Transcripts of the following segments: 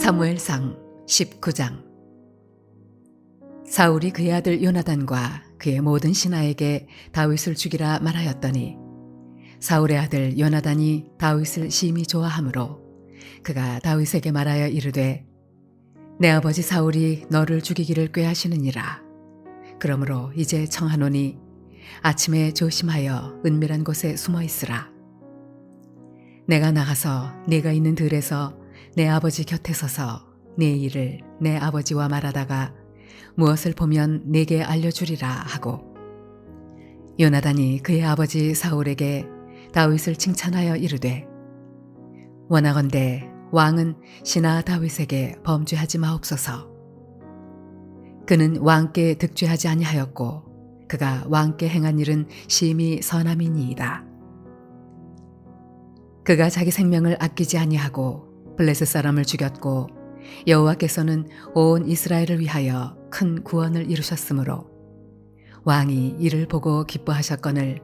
사무엘상 19장. 사울이 그의 아들 요나단과 그의 모든 신하에게 다윗을 죽이라 말하였더니 사울의 아들 요나단이 다윗을 심히 좋아하므로 그가 다윗에게 말하여 이르되 내 아버지 사울이 너를 죽이기를 꾀하시느니라. 그러므로 이제 청하노니 아침에 조심하여 은밀한 곳에 숨어 있으라. 내가 나가서 네가 있는 들에서 내 아버지 곁에 서서 네 일을 내 아버지와 말하다가 무엇을 보면 네게 알려주리라 하고, 요나단이 그의 아버지 사울에게 다윗을 칭찬하여 이르되 원하건대 왕은 신하 다윗에게 범죄하지 마옵소서. 그는 왕께 득죄하지 아니하였고 그가 왕께 행한 일은 심히 선함이니이다. 그가 자기 생명을 아끼지 아니하고 블레셋 사람을 죽였고 여호와께서는 온 이스라엘을 위하여 큰 구원을 이루셨으므로 왕이 이를 보고 기뻐하셨거늘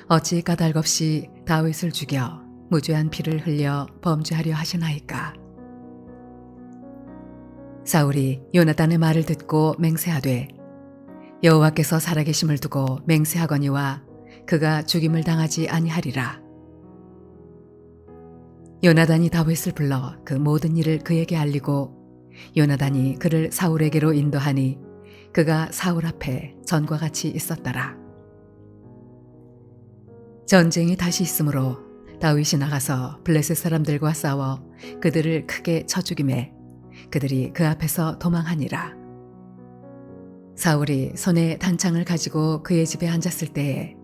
어찌 까닭없이 다윗을 죽여 무죄한 피를 흘려 범죄하려 하시나이까. 사울이 요나단의 말을 듣고 맹세하되 여호와께서 살아계심을 두고 맹세하거니와 그가 죽임을 당하지 아니하리라. 요나단이 다윗을 불러 그 모든 일을 그에게 알리고 요나단이 그를 사울에게로 인도하니 그가 사울 앞에 전과 같이 있었더라. 전쟁이 다시 있으므로 다윗이 나가서 블레셋 사람들과 싸워 그들을 크게 쳐 죽이매 그들이 그 앞에서 도망하니라. 사울이 손에 단창을 가지고 그의 집에 앉았을 때에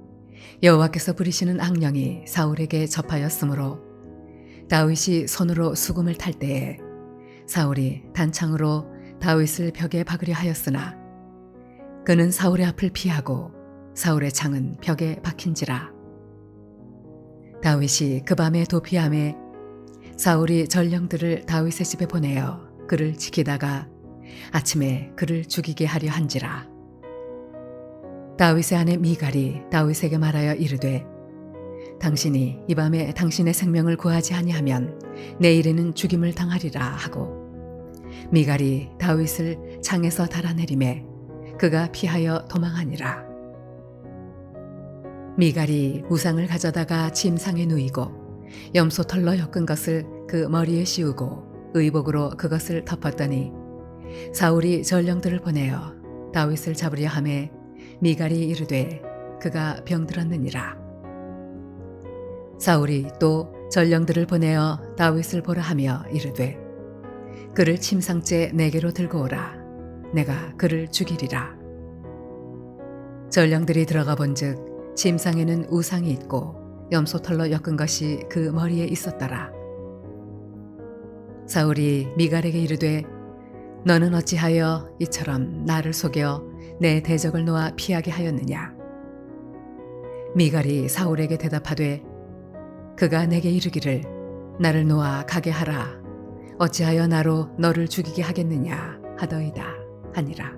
여호와께서 부리시는 악령이 사울에게 접하였으므로 다윗이 손으로 수금을 탈 때에 사울이 단창으로 다윗을 벽에 박으려 하였으나 그는 사울의 앞을 피하고 사울의 창은 벽에 박힌지라. 다윗이 그 밤에 도피함에 사울이 전령들을 다윗의 집에 보내어 그를 지키다가 아침에 그를 죽이게 하려 한지라. 다윗의 아내 미갈이 다윗에게 말하여 이르되 당신이 이 밤에 당신의 생명을 구하지 아니하면 내일에는 죽임을 당하리라 하고, 미갈이 다윗을 창에서 달아내리매 그가 피하여 도망하니라. 미갈이 우상을 가져다가 침상에 누이고 염소털로 엮은 것을 그 머리에 씌우고 의복으로 그것을 덮었더니 사울이 전령들을 보내어 다윗을 잡으려 하매 미갈이 이르되 그가 병들었느니라. 사울이 또 전령들을 보내어 다윗을 보라 하며 이르되 그를 침상째 내게로 들고 오라. 내가 그를 죽이리라. 전령들이 들어가 본즉 침상에는 우상이 있고 염소털로 엮은 것이 그 머리에 있었더라. 사울이 미갈에게 이르되 너는 어찌하여 이처럼 나를 속여 내 대적을 놓아 피하게 하였느냐. 미갈이 사울에게 대답하되 그가 내게 이르기를 나를 놓아 가게 하라. 어찌하여 나로 너를 죽이게 하겠느냐 하더이다 하니라.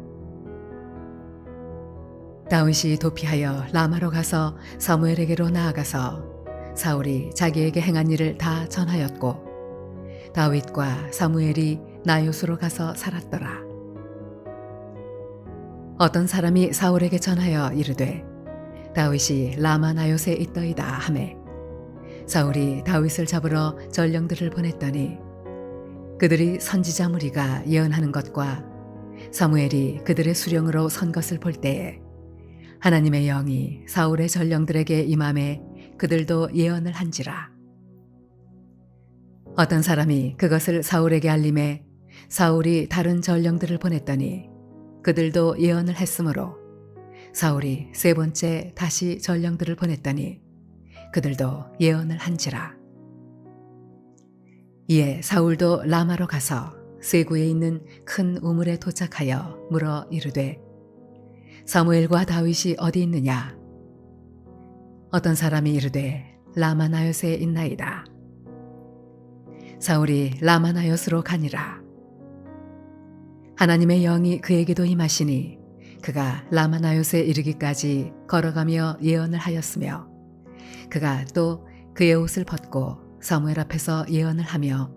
다윗이 도피하여 라마로 가서 사무엘에게로 나아가서 사울이 자기에게 행한 일을 다 전하였고 다윗과 사무엘이 나요스로 가서 살았더라. 어떤 사람이 사울에게 전하여 이르되 다윗이 라마 나요스에 있더이다 하매 사울이 다윗을 잡으러 전령들을 보냈더니 그들이 선지자 무리가 예언하는 것과 사무엘이 그들의 수령으로 선 것을 볼 때에 하나님의 영이 사울의 전령들에게 임함에 그들도 예언을 한지라. 어떤 사람이 그것을 사울에게 알림해 사울이 다른 전령들을 보냈더니 그들도 예언을 했으므로 사울이 세 번째 다시 전령들을 보냈더니 그들도 예언을 한지라. 이에 사울도 라마로 가서 세구에 있는 큰 우물에 도착하여 물어 이르되 사무엘과 다윗이 어디 있느냐. 어떤 사람이 이르되 라마 나요스에 있나이다. 사울이 라마 나요스로 가니라. 하나님의 영이 그에게도 임하시니 그가 라마 나요스에 이르기까지 걸어가며 예언을 하였으며 그가 또 그의 옷을 벗고 사무엘 앞에서 예언을 하며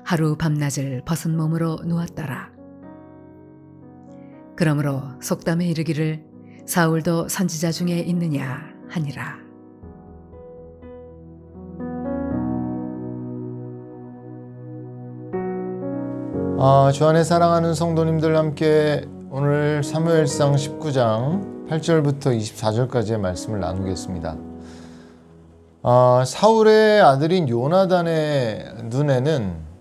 하루 밤낮을 벗은 몸으로 누웠더라. 그러므로 속담에 이르기를 사울도 선지자 중에 있느냐 하니라. 주 안에 사랑하는 성도님들, 함께 오늘 사무엘상 19장 8절부터 24절까지의 말씀을 나누겠습니다. 사울의 아들인 요나단의 눈에는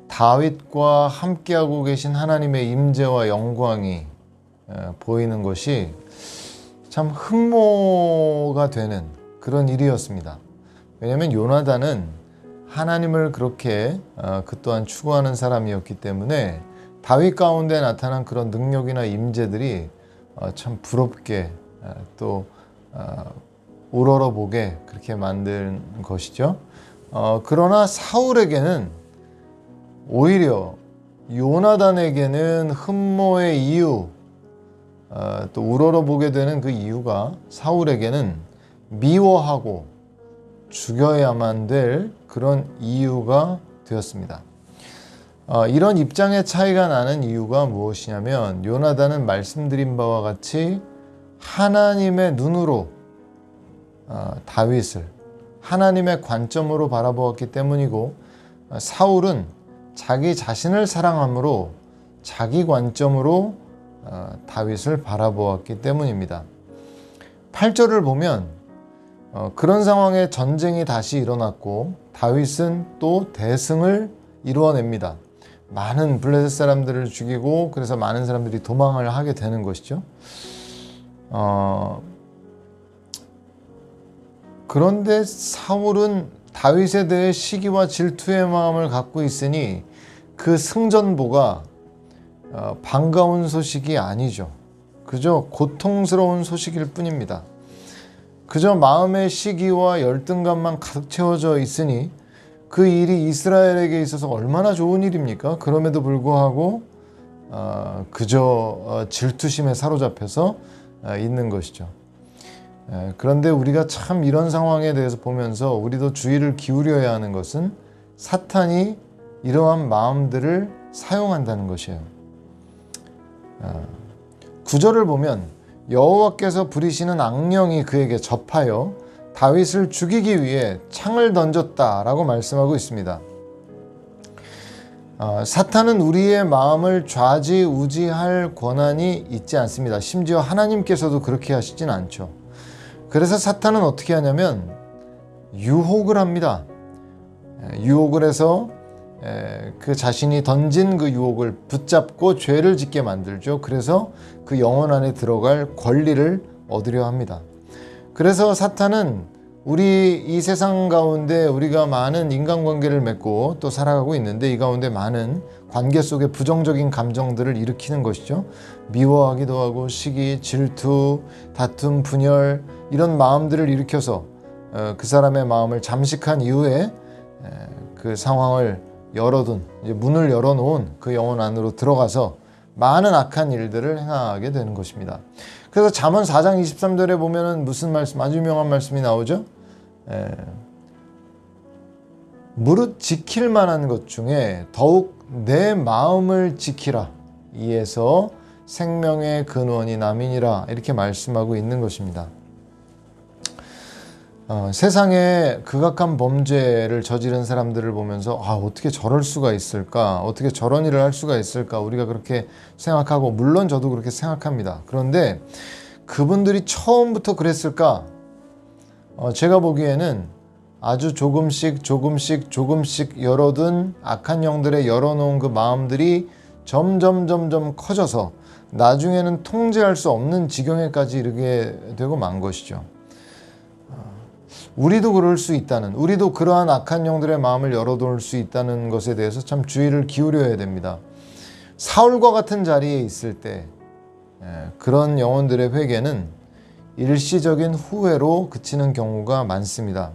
다윗과 함께하고 계신 하나님의 임재와 영광이 보이는 것이 참 흠모가 되는 그런 일이었습니다. 왜냐하면 요나단은 하나님을 그렇게 그 또한 추구하는 사람이었기 때문에 다윗 가운데 나타난 그런 능력이나 임재들이 참 부럽게 또 우러러보게 그렇게 만든 것이죠. 그러나 사울에게는 오히려 요나단에게는 흠모의 이유, 또 우러러보게 되는 그 이유가 사울에게는 미워하고 죽여야만 될 그런 이유가 되었습니다. 이런 입장의 차이가 나는 이유가 무엇이냐면, 요나단은 말씀드린 바와 같이 하나님의 눈으로 다윗을 하나님의 관점으로 바라보았기 때문이고, 사울은 자기 자신을 사랑함으로 자기 관점으로 다윗을 바라보았기 때문입니다. 8절을 보면 그런 상황에 전쟁이 다시 일어났고 다윗은 또 대승을 이루어냅니다. 많은 블레셋 사람들을 죽이고, 그래서 많은 사람들이 도망을 하게 되는 것이죠. 그런데 사울은 다윗에 대해 시기와 질투의 마음을 갖고 있으니 그 승전보가 반가운 소식이 아니죠. 그저 고통스러운 소식일 뿐입니다. 그저 마음의 시기와 열등감만 가득 채워져 있으니 그 일이 이스라엘에게 있어서 얼마나 좋은 일입니까? 그럼에도 불구하고 그저 질투심에 사로잡혀서 있는 것이죠. 그런데 우리가 참 이런 상황에 대해서 보면서 우리도 주의를 기울여야 하는 것은 사탄이 이러한 마음들을 사용한다는 것이에요. 9절을 보면 여호와께서 부리시는 악령이 그에게 접하여 다윗을 죽이기 위해 창을 던졌다라고 말씀하고 있습니다. 사탄은 우리의 마음을 좌지우지할 권한이 있지 않습니다. 심지어 하나님께서도 그렇게 하시진 않죠. 그래서 사탄은 어떻게 하냐면 유혹을 합니다. 유혹을 해서 그 자신이 던진 그 유혹을 붙잡고 죄를 짓게 만들죠. 그래서 그 영혼 안에 들어갈 권리를 얻으려 합니다. 그래서 사탄은 우리 이 세상 가운데 우리가 많은 인간관계를 맺고 또 살아가고 있는데, 이 가운데 많은 관계 속에 부정적인 감정들을 일으키는 것이죠. 미워하기도 하고 시기, 질투, 다툼, 분열, 이런 마음들을 일으켜서 그 사람의 마음을 잠식한 이후에 그 상황을 열어둔, 이제 문을 열어놓은 그 영혼 안으로 들어가서 많은 악한 일들을 행하게 되는 것입니다. 그래서 잠언 4장 23절에 보면은 무슨 말씀, 아주 유명한 말씀이 나오죠. 무릇 지킬 만한 것 중에 더욱 내 마음을 지키라, 이에서 생명의 근원이 남이니라, 이렇게 말씀하고 있는 것입니다. 세상에 극악한 범죄를 저지른 사람들을 보면서 어떻게 저럴 수가 있을까, 어떻게 저런 일을 할 수가 있을까, 우리가 그렇게 생각하고, 물론 저도 그렇게 생각합니다. 그런데 그분들이 처음부터 그랬을까? 제가 보기에는 아주 조금씩 열어둔 악한 영들의 열어놓은 그 마음들이 점점 커져서 나중에는 통제할 수 없는 지경에까지 이르게 되고 만 것이죠. 우리도 그럴 수 있다는, 우리도 그러한 악한 영들의 마음을 열어둘 수 있다는 것에 대해서 참 주의를 기울여야 됩니다. 사울과 같은 자리에 있을 때 그런 영혼들의 회개는 일시적인 후회로 그치는 경우가 많습니다.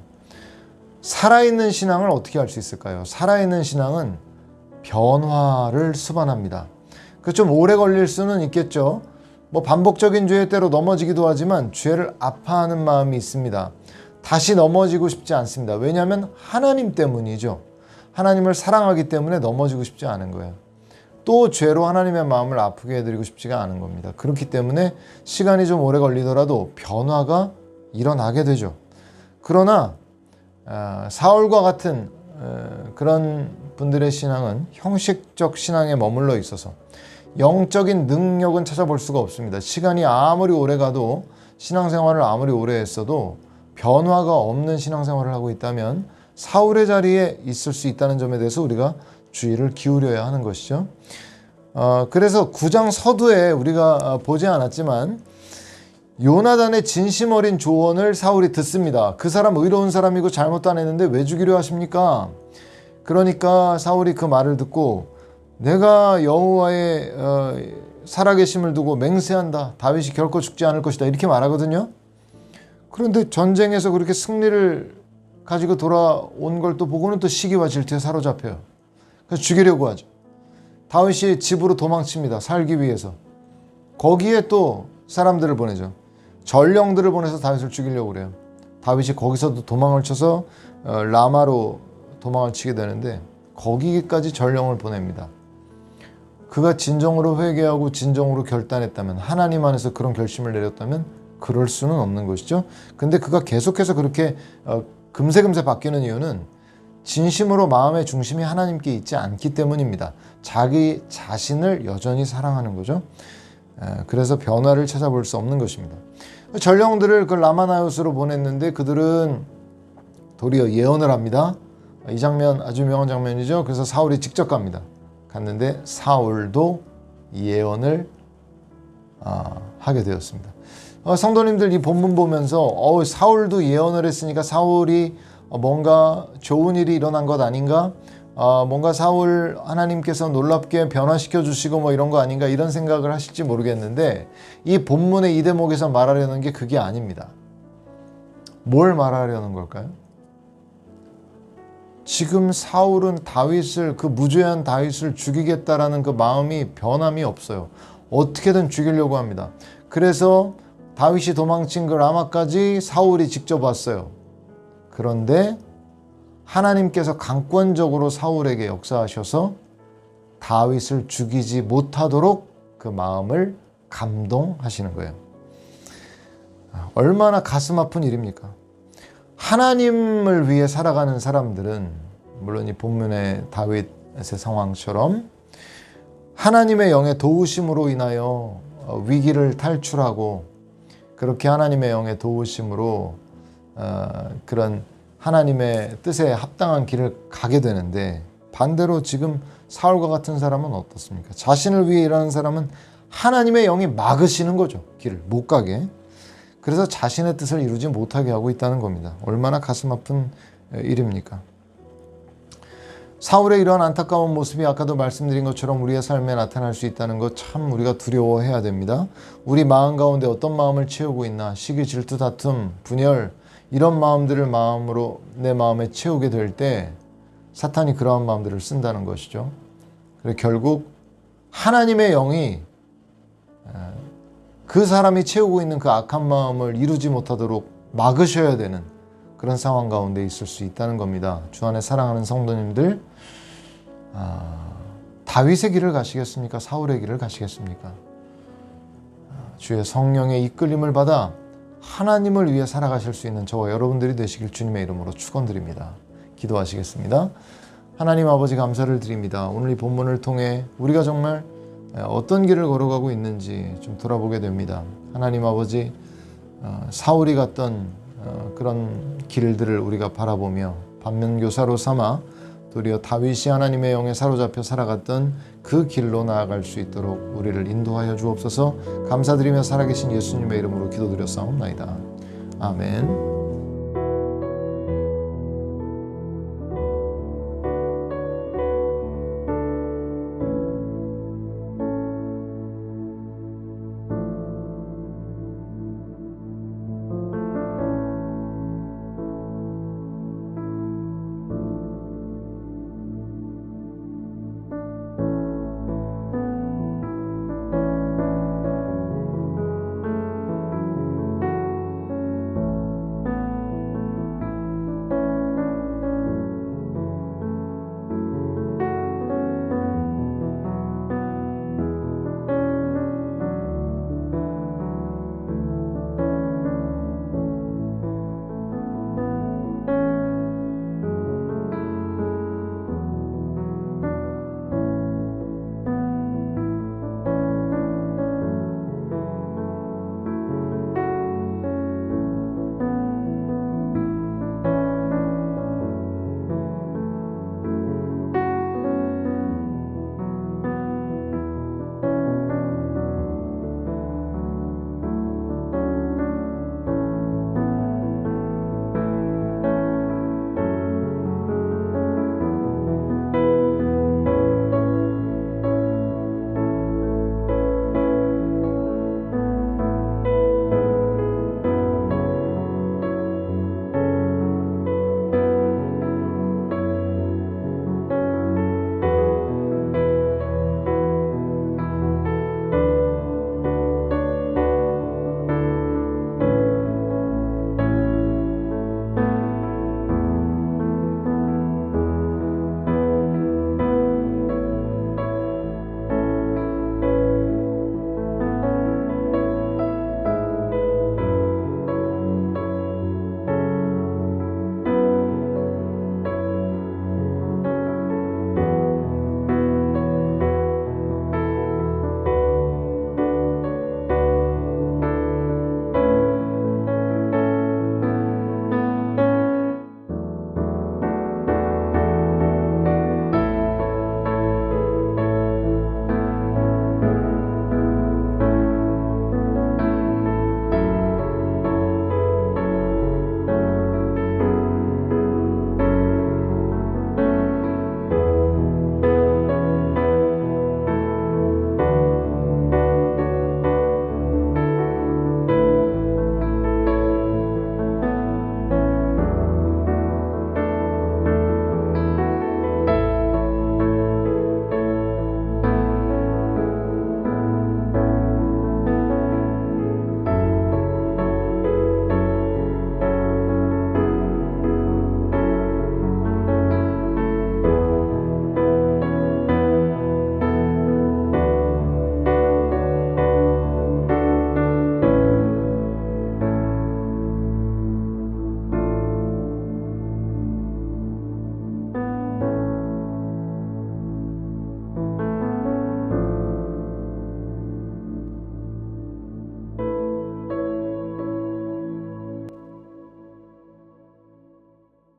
살아있는 신앙을 어떻게 할 수 있을까요? 살아있는 신앙은 변화를 수반합니다. 그 좀 오래 걸릴 수는 있겠죠. 반복적인 죄의 때로 넘어지기도 하지만 죄를 아파하는 마음이 있습니다. 다시 넘어지고 싶지 않습니다. 왜냐하면 하나님 때문이죠. 하나님을 사랑하기 때문에 넘어지고 싶지 않은 거예요. 또 죄로 하나님의 마음을 아프게 해드리고 싶지가 않은 겁니다. 그렇기 때문에 시간이 좀 오래 걸리더라도 변화가 일어나게 되죠. 그러나 사울과 같은 그런 분들의 신앙은 형식적 신앙에 머물러 있어서 영적인 능력은 찾아볼 수가 없습니다. 시간이 아무리 오래 가도 신앙생활을 아무리 오래 했어도 변화가 없는 신앙생활을 하고 있다면 사울의 자리에 있을 수 있다는 점에 대해서 우리가 주의를 기울여야 하는 것이죠. 그래서 9장 서두에 우리가 보지 않았지만 요나단의 진심 어린 조언을 사울이 듣습니다. 그 사람 의로운 사람이고 잘못도 안 했는데 왜 죽이려 하십니까? 그러니까 사울이 그 말을 듣고 내가 여호와의 살아계심을 두고 맹세한다. 다윗이 결코 죽지 않을 것이다. 이렇게 말하거든요. 그런데 전쟁에서 그렇게 승리를 가지고 돌아온 걸 또 보고는 또 시기와 질투에 사로잡혀요. 그래서 죽이려고 하죠. 다윗이 집으로 도망칩니다. 살기 위해서. 거기에 또 사람들을 보내죠. 전령들을 보내서 다윗을 죽이려고 그래요. 다윗이 거기서도 도망을 쳐서 라마로 도망을 치게 되는데 거기까지 전령을 보냅니다. 그가 진정으로 회개하고 진정으로 결단했다면, 하나님 안에서 그런 결심을 내렸다면 그럴 수는 없는 것이죠. 근데 그가 계속해서 그렇게 금세금세 바뀌는 이유는 진심으로 마음의 중심이 하나님께 있지 않기 때문입니다. 자기 자신을 여전히 사랑하는 거죠. 그래서 변화를 찾아볼 수 없는 것입니다. 전령들을 그 라마나요스로 보냈는데 그들은 도리어 예언을 합니다. 이 장면 아주 유명한 장면이죠. 그래서 사울이 직접 갑니다. 갔는데 사울도 예언을 하게 되었습니다. 성도님들, 이 본문 보면서 사울도 예언을 했으니까 사울이 뭔가 좋은 일이 일어난 것 아닌가? 뭔가 사울 하나님께서 놀랍게 변화시켜 주시고 뭐 이런 거 아닌가? 이런 생각을 하실지 모르겠는데 이 본문의 이 대목에서 말하려는 게 그게 아닙니다. 뭘 말하려는 걸까요? 지금 사울은 다윗을, 그 무죄한 다윗을 죽이겠다라는 그 마음이 변함이 없어요. 어떻게든 죽이려고 합니다. 그래서 다윗이 도망친 그 라마까지 사울이 직접 왔어요. 그런데 하나님께서 강권적으로 사울에게 역사하셔서 다윗을 죽이지 못하도록 그 마음을 감동하시는 거예요. 얼마나 가슴 아픈 일입니까? 하나님을 위해 살아가는 사람들은, 물론 이 본문의 다윗의 상황처럼 하나님의 영의 도우심으로 인하여 위기를 탈출하고, 그렇게 하나님의 영의 도우심으로 그런 하나님의 뜻에 합당한 길을 가게 되는데, 반대로 지금 사울과 같은 사람은 어떻습니까? 자신을 위해 일하는 사람은 하나님의 영이 막으시는 거죠. 길을 못 가게. 그래서 자신의 뜻을 이루지 못하게 하고 있다는 겁니다. 얼마나 가슴 아픈 일입니까? 사울의 이러한 안타까운 모습이 아까도 말씀드린 것처럼 우리의 삶에 나타날 수 있다는 것 참 우리가 두려워해야 됩니다. 우리 마음 가운데 어떤 마음을 채우고 있나? 시기, 질투, 다툼, 분열, 이런 마음들을 마음으로 내 마음에 채우게 될 때 사탄이 그러한 마음들을 쓴다는 것이죠. 그래서 결국 하나님의 영이 그 사람이 채우고 있는 그 악한 마음을 이루지 못하도록 막으셔야 되는 그런 상황 가운데 있을 수 있다는 겁니다. 주 안에 사랑하는 성도님들, 다윗의 길을 가시겠습니까? 사울의 길을 가시겠습니까? 주의 성령의 이끌림을 받아 하나님을 위해 살아가실 수 있는 저와 여러분들이 되시길 주님의 이름으로 축원드립니다. 기도하시겠습니다. 하나님 아버지, 감사를 드립니다. 오늘 이 본문을 통해 우리가 정말 어떤 길을 걸어가고 있는지 좀 돌아보게 됩니다. 하나님 아버지, 사울이 갔던 그런 길들을 우리가 바라보며 반면교사로 삼아 도리어 다윗이 하나님의 영에 사로잡혀 살아갔던 그 길로 나아갈 수 있도록 우리를 인도하여 주옵소서. 감사드리며 살아계신 예수님의 이름으로 기도드렸사옵나이다. 아멘.